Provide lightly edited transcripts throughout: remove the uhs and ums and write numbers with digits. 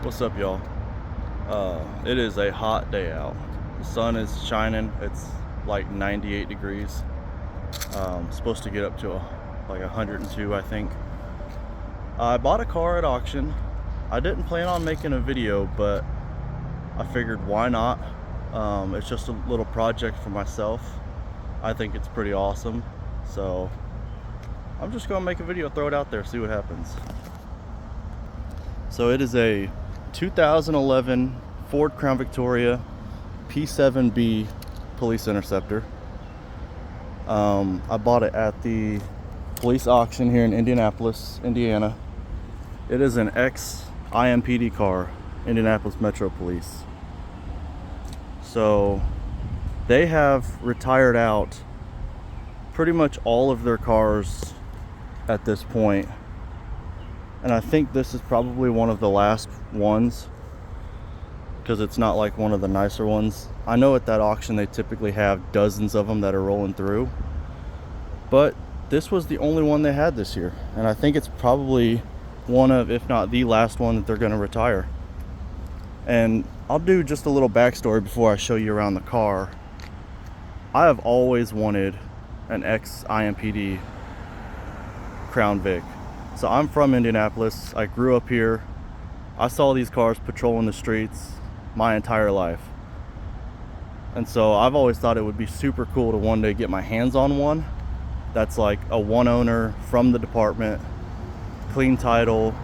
What's up, y'all? It is a hot day out. The sun is shining. It's like 98 degrees. Supposed to get up to like 102, I think. I bought a car at auction. I didn't plan on making a video, but I figured why not? It's just a little project for myself. I think it's pretty awesome. So I'm just gonna make a video, throw it out there, see what happens. So it is a 2011 Ford Crown Victoria p7b police interceptor. I bought it at the police auction here in Indianapolis, Indiana. It is an ex-IMPD car, Indianapolis Metro Police. So they have retired out pretty much all of their cars at this point. And I think this is probably one of the last ones, because it's not like one of the nicer ones. I know at that auction they typically have dozens of them that are rolling through, but this was the only one they had this year, and I think it's probably one of, if not the last one, that they're going to retire. And I'll do just a little backstory before I show you around the car. I have always wanted an ex-IMPD Crown Vic. So I'm from Indianapolis. I grew up here. I saw these cars patrolling the streets my entire life. And so I've always thought it would be super cool to one day get my hands on one that's like a one owner from the department, clean title.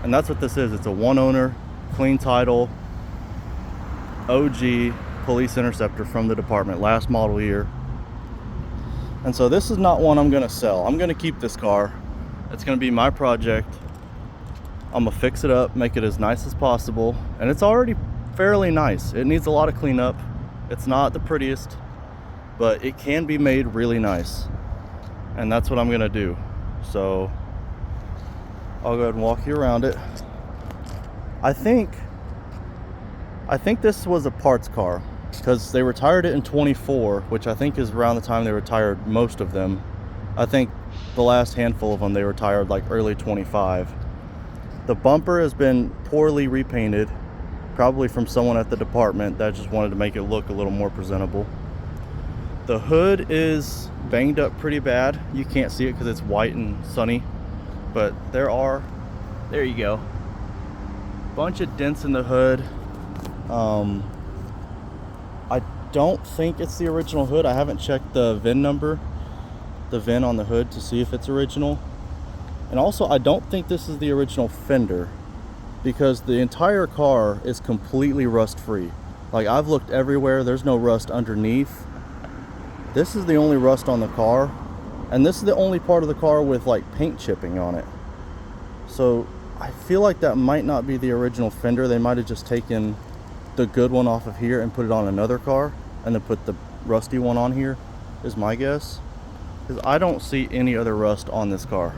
And that's what this is. It's a one owner, clean title, OG police interceptor from the department, last model year. And so this is not one I'm gonna sell. I'm gonna keep this car. It's gonna be my project. I'm gonna fix it up, make it as nice as possible. And it's already fairly nice. It needs a lot of cleanup. It's not the prettiest, but it can be made really nice. And that's what I'm gonna do. So I'll go ahead and walk you around it. I think this was a parts car, because they retired it in 24, which I think is around the time they retired most of them. I think the last handful of them they retired like early 25. The bumper has been poorly repainted, probably from someone at the department that just wanted to make it look a little more presentable. The hood is banged up pretty bad. You can't see it because it's white and sunny, but there you go, bunch of dents in the hood. I don't think it's the original hood. I haven't checked the VIN number, the VIN on the hood, to see if it's original. And also, I don't think this is the original fender, because the entire car is completely rust free. Like, I've looked everywhere, there's no rust underneath. This is the only rust on the car, and this is the only part of the car with like paint chipping on it. So I feel like that might not be the original fender. They might have just taken the good one off of here and put it on another car, and then put the rusty one on here, is my guess. Because I don't see any other rust on this car.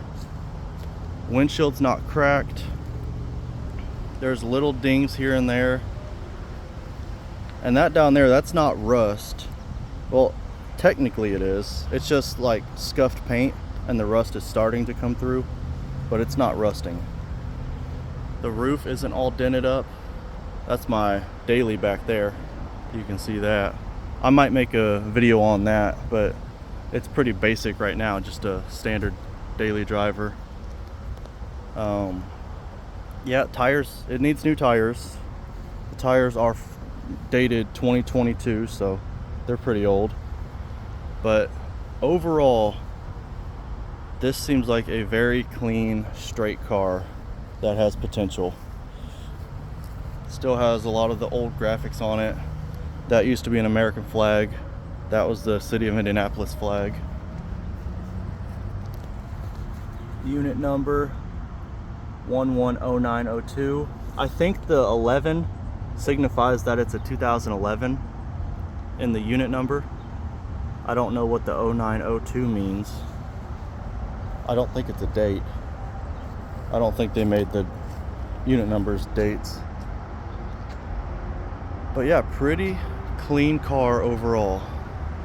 Windshield's not cracked. There's little dings here and there. And that down there, that's not rust. Well, technically it is. It's just like scuffed paint, and the rust is starting to come through, but it's not rusting. The roof isn't all dented up. That's my daily back there. You can see that. I might make a video on that, but it's pretty basic right now, just a standard daily driver. Yeah, tires, it needs new tires. The tires are dated 2022, so they're pretty old. But overall, this seems like a very clean, straight car that has potential. Still has a lot of the old graphics on it. That used to be an American flag. That was the city of Indianapolis flag. Unit number 110902. I think the 11 signifies that it's a 2011 in the unit number. I don't know what the 0902 means. I don't think it's a date. I don't think they made the unit numbers dates. But yeah, pretty clean car overall.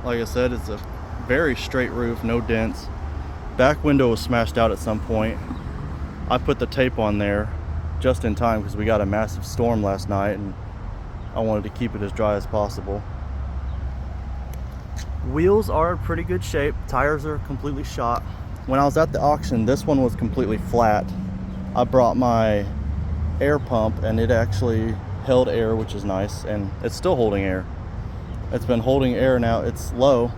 Like I said, it's a very straight roof, no dents. Back window was smashed out at some point. I put the tape on there just in time because we got a massive storm last night and I wanted to keep it as dry as possible. Wheels are in pretty good shape. Tires are completely shot. When I was at the auction, this one was completely flat. I brought my air pump and it actually held air, which is nice, and it's still holding air. It's been holding air now. It's low.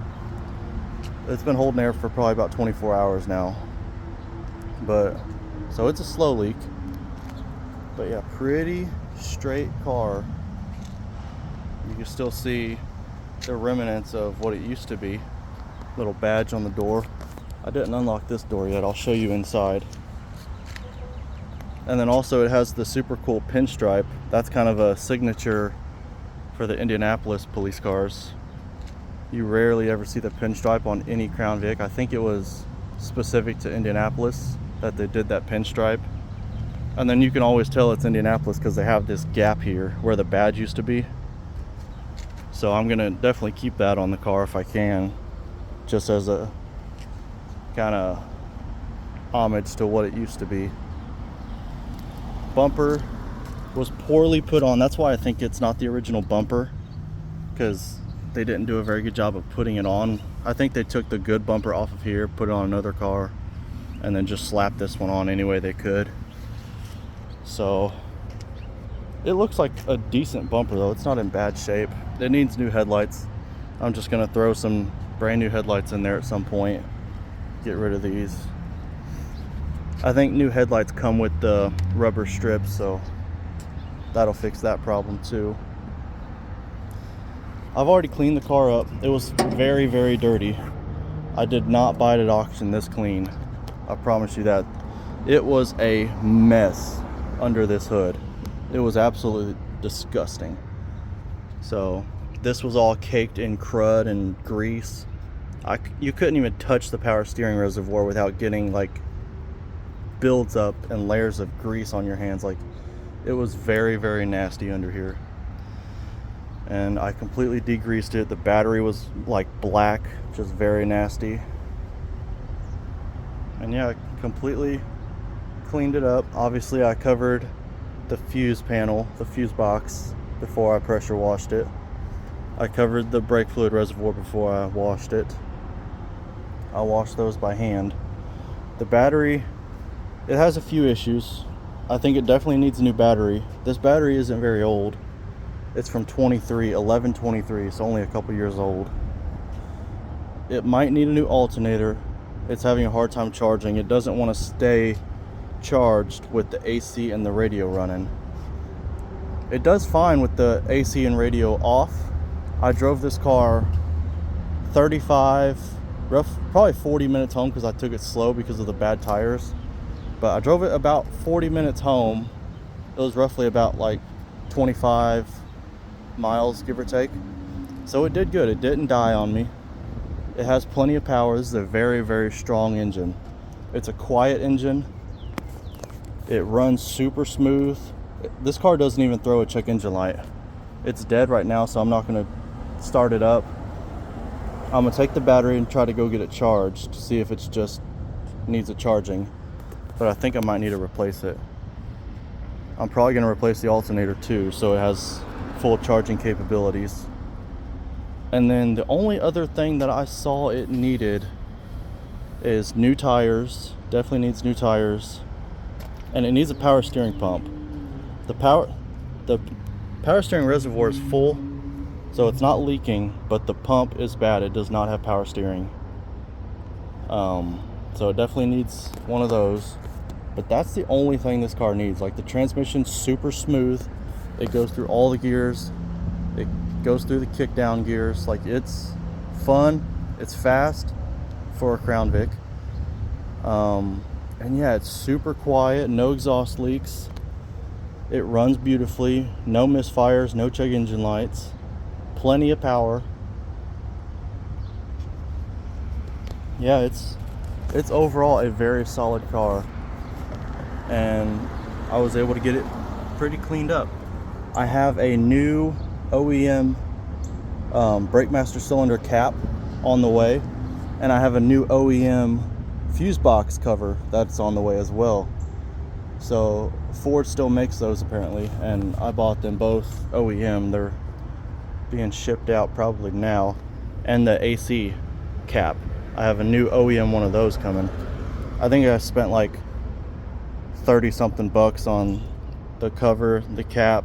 It's been holding air for probably about 24 hours now. But so it's a slow leak. But yeah, pretty straight car. You can still see the remnants of what it used to be. Little badge on the door. I didn't unlock this door yet. I'll show you inside. And then also it has the super cool pinstripe. That's kind of a signature for the Indianapolis police cars. You rarely ever see the pinstripe on any Crown Vic. I think it was specific to Indianapolis that they did that pinstripe. And then you can always tell it's Indianapolis because they have this gap here where the badge used to be. So I'm gonna definitely keep that on the car if I can, just as a kind of homage to what it used to be. Bumper was poorly put on. That's why I think it's not the original bumper, because they didn't do a very good job of putting it on. I think they took the good bumper off of here, put it on another car, and then just slapped this one on any way they could. So it looks like a decent bumper though. It's not in bad shape. It needs new headlights. I'm just gonna throw some brand new headlights in there at some point. Get rid of these. I think new headlights come with the rubber strips, so that'll fix that problem too. I've already cleaned the car up. It was very, very dirty. I did not buy it at auction this clean. I promise you that. It was a mess under this hood. It was absolutely disgusting. So this was all caked in crud and grease. You couldn't even touch the power steering reservoir without getting like builds up and layers of grease on your hands. Like, it was very, very nasty under here. And I completely degreased it. The battery was like black, just very nasty. And yeah, I completely cleaned it up. Obviously I covered the fuse panel, the fuse box, before I pressure washed it. I covered the brake fluid reservoir before I washed it. I washed those by hand. The battery, it has a few issues. I think it definitely needs a new battery. This battery isn't very old. It's from 11/23, so only a couple years old. It might need a new alternator. It's having a hard time charging. It doesn't want to stay charged with the AC and the radio running. It does fine with the AC and radio off. I drove this car 35, probably 40 minutes home because I took it slow because of the bad tires. But I drove it about 40 minutes home. It was roughly about like 25 miles, give or take. So it did good. It didn't die on me. It has plenty of power. This is a very, very strong engine. It's a quiet engine. It runs super smooth. This car doesn't even throw a check engine light. It's dead right now, so I'm not going to start it up. I'm going to take the battery and try to go get it charged to see if it's just needs a charging. But I think I might need to replace it. I'm probably going to replace the alternator too, so it has full charging capabilities. And then the only other thing that I saw it needed is new tires. Definitely needs new tires. And it needs a power steering pump. The power steering reservoir is full, so it's not leaking, but the pump is bad. It does not have power steering. So it definitely needs one of those. But that's the only thing this car needs. Like, the transmission's super smooth. It goes through all the gears. It goes through the kick down gears. Like, it's fun. It's fast for a Crown Vic. And yeah, it's super quiet. No exhaust leaks. It runs beautifully. No misfires. No check engine lights. Plenty of power. Yeah, it's overall a very solid car. And I was able to get it pretty cleaned up. I have a new OEM brake master cylinder cap on the way, and I have a new OEM fuse box cover that's on the way as well. So Ford still makes those apparently, and I bought them both OEM. They're being shipped out probably now. And the AC cap, I have a new OEM one of those coming. I think I spent like 30 something bucks on the cover, the cap,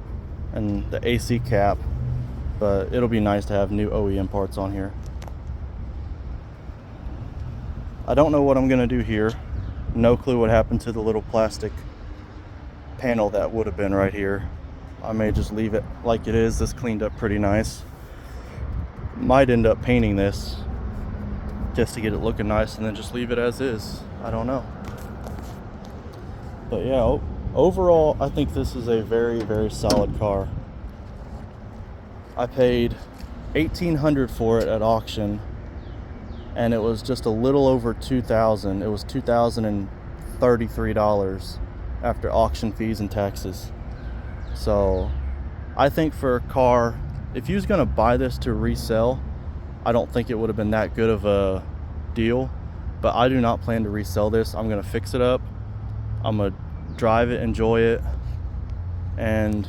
and the AC cap, but it'll be nice to have new OEM parts on here. I don't know what I'm gonna do here. No clue what happened to the little plastic panel that would have been right here. I may just leave it like it is. This cleaned up pretty nice. Might end up painting this just to get it looking nice and then just leave it as is. I don't know. But yeah, overall I think this is a very, very solid car. I paid $1,800 for it at auction, and it was just a little over $2,000. It was $2,033 after auction fees and taxes. So I think for a car, if you was gonna buy this to resell, I don't think it would have been that good of a deal. But I do not plan to resell this. I'm gonna fix it up, I'm gonna drive it, enjoy it, and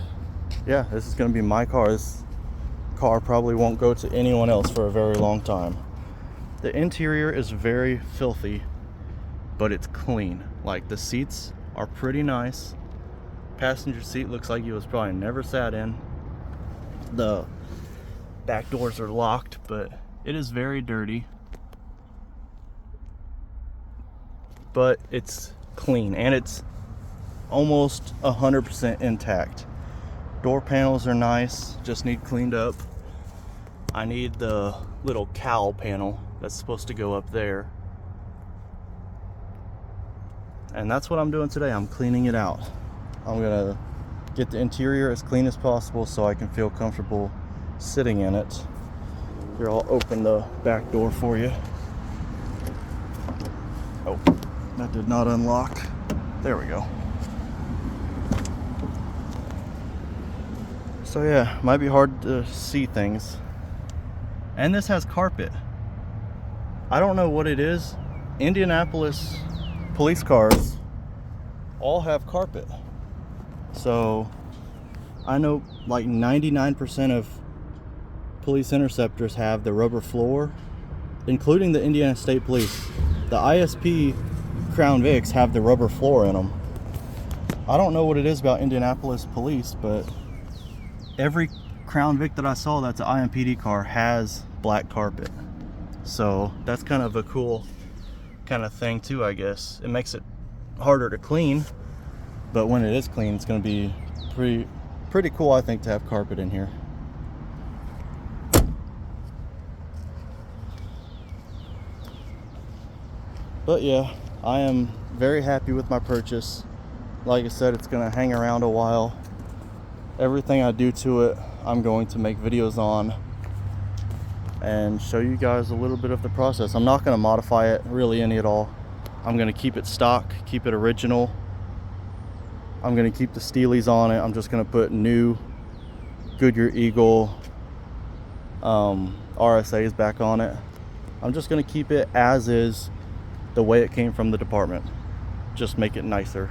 yeah, this is gonna be my car. This car probably won't go to anyone else for a very long time. The interior is very filthy, but it's clean. Like, the seats are pretty nice. Passenger seat looks like it was probably never sat in. The back doors are locked, but it is very dirty. But it's clean, and it's almost 100% intact. Door panels are nice, just need cleaned up. I need the little cowl panel that's supposed to go up there. And that's what I'm doing today. I'm cleaning it out. I'm gonna get the interior as clean as possible so I can feel comfortable sitting in it. Here, I'll open the back door for you. Oh, that did not unlock. There we go. So yeah, might be hard to see things. And this has carpet. I don't know what it is. Indianapolis police cars all have carpet. So I know like 99% of police interceptors have the rubber floor, including the Indiana State Police. The ISP Crown Vics have the rubber floor in them. I don't know what it is about Indianapolis police, but every Crown Vic that I saw that's an IMPD car has black carpet. So that's kind of a cool kind of thing too, I guess. It makes it harder to clean, but when it is clean, it's going to be pretty cool, I think, to have carpet in here. But yeah, I am very happy with my purchase. Like I said, it's going to hang around a while. Everything I do to it, I'm going to make videos on and show you guys a little bit of the process. I'm not going to modify it really any at all. I'm going to keep it stock, keep it original. I'm going to keep the Steelies on it. I'm just going to put new Goodyear Eagle RSAs back on it. I'm just going to keep it as is, the way it came from the department. Just make it nicer.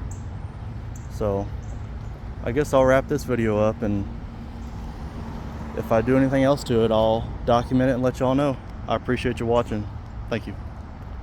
So I guess I'll wrap this video up, and if I do anything else to it, I'll document it and let y'all know. I appreciate you watching. Thank you.